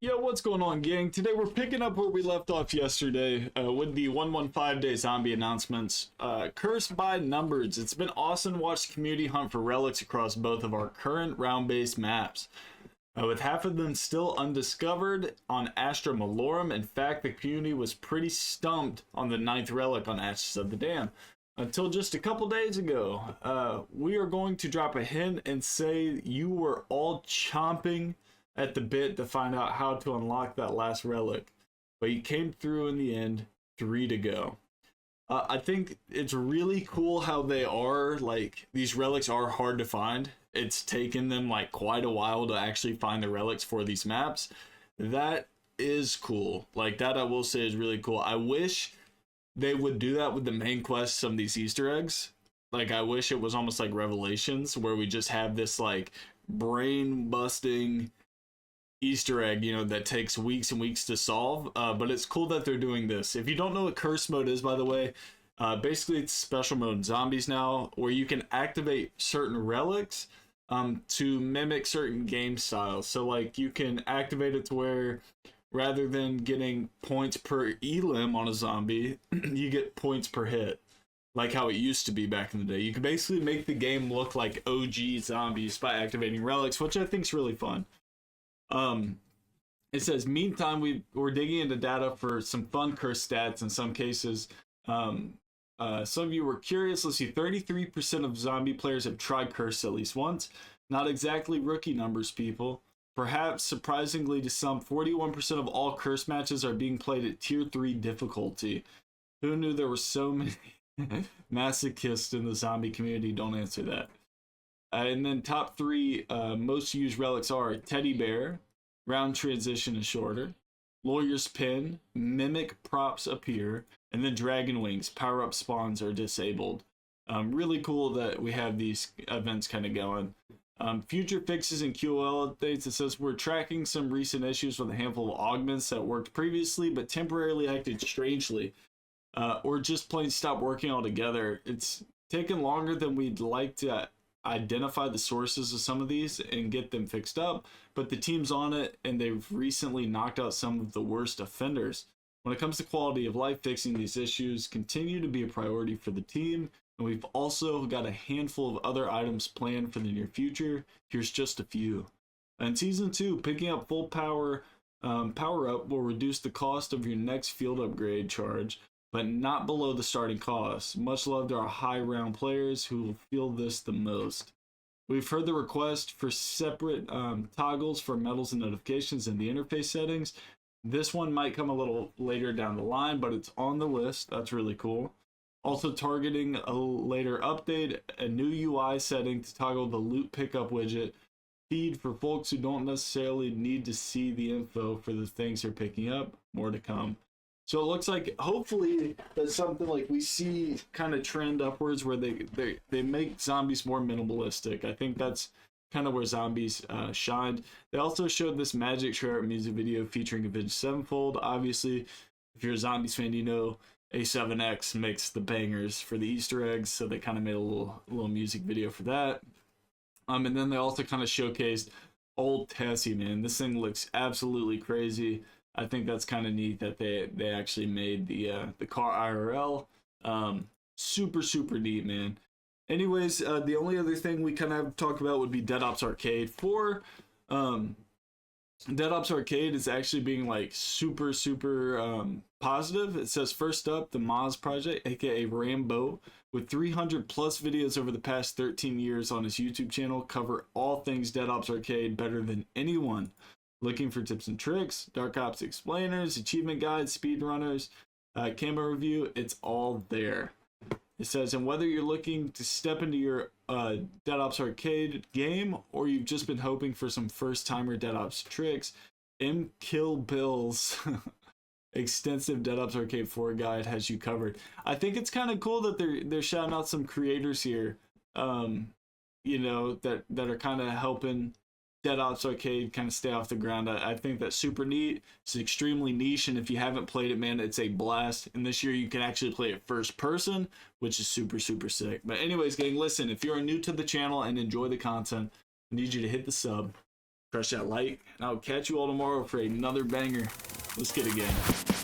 Yo, what's going on, gang? Today we're picking up where we left off yesterday with the 115-day zombie announcements. Cursed by numbers. It's been awesome to watch the community hunt for relics across both of our current round-based maps. With half of them still undiscovered on Astra Malorum. In fact, the community was pretty stumped on the 9th relic on Ashes of the Dam. Until just a couple days ago. We are going to drop a hint and say you were all chomping at the bit to find out how to unlock that last relic, but you came through in the end. 3 to go. I think it's really cool how they are, like, these relics are hard to find. It's taken them like quite a while to actually find the relics for these maps. That is cool. Like, that I will say is really cool. I wish they would do that with the main quest, some of these Easter eggs. Like, I wish it was almost like Revelations, where we just have this like brain busting Easter egg, you know, that takes weeks and weeks to solve. But it's cool that they're doing this. If you don't know what curse mode is, by the way, basically it's special mode in zombies now, where you can activate certain relics to mimic certain game styles. So like you can activate it to where rather than getting points per elim on a zombie, you get points per hit, like how it used to be back in the day. You can basically make the game look like OG zombies by activating relics, which I think is really fun. It says, meantime, we're digging into data for some fun curse stats in some cases. Some of you were curious. Let's see, 33% of zombie players have tried curse at least once. Not exactly rookie numbers, people. Perhaps surprisingly to some, 41% of all curse matches are being played at tier 3 difficulty. Who knew there were so many masochists in the zombie community? Don't answer that. And then top 3 most used relics are Teddy Bear, Round Transition is shorter, Lawyer's Pin, Mimic Props appear, and then Dragon Wings, power-up spawns are disabled. Really cool that we have these events kind of going. Future fixes and QOL updates. It says we're tracking some recent issues with a handful of augments that worked previously but temporarily acted strangely, or just plain stopped working altogether. It's taken longer than we'd like to identify the sources of some of these and get them fixed up, but the team's on it and they've recently knocked out some of the worst offenders. When it comes to quality of life, fixing these issues continue to be a priority for the team, and we've also got a handful of other items planned for the near future. Here's just a few. In season 2, picking up full power up will reduce the cost of your next field upgrade charge, but not below the starting cost. Much love to our high round players who will feel this the most. We've heard the request for separate toggles for medals and notifications in the interface settings. This one might come a little later down the line, but it's on the list. That's really cool. Also targeting a later update, a new UI setting to toggle the loot pickup widget feed for folks who don't necessarily need to see the info for the things they're picking up. More to come. So it looks like hopefully that's something like we see kind of trend upwards where they make zombies more minimalistic. I think that's kind of where zombies shined. They also showed this Magic Share music video featuring Avenged Sevenfold. Obviously, if you're a Zombies fan, you know A7X makes the bangers for the Easter eggs, so they kind of made a little music video for that. And then they also kind of showcased old Tessie, man. This thing looks absolutely crazy. I think that's kind of neat that they actually made the car IRL. Super neat, man. Anyways, the only other thing we kind of have to talk about would be Dead Ops Arcade 4. Dead Ops Arcade is actually being like super positive. It says first up, the Moz project, aka Rambo, with 300 plus videos over the past 13 years on his YouTube channel, cover all things Dead Ops Arcade better than anyone. Looking for tips and tricks, Dark Ops explainers, achievement guides, speedrunners, camo review, it's all there. It says, and whether you're looking to step into your Dead Ops Arcade game or you've just been hoping for some first-timer Dead Ops tricks, M. Kill Bill's extensive Dead Ops Arcade 4 guide has you covered. I think it's kind of cool that they're shouting out some creators here, you know, that are kind of helping Dead Ops Arcade kind of stay off the ground. I think that's super neat. It's extremely niche, and if you haven't played it, man, it's a blast. And this year you can actually play it first person, which is super sick. But anyways, gang, listen, if you're new to the channel and enjoy the content, I need you to hit the sub. crush that like, and I'll catch you all tomorrow for another banger. Let's get it, gang.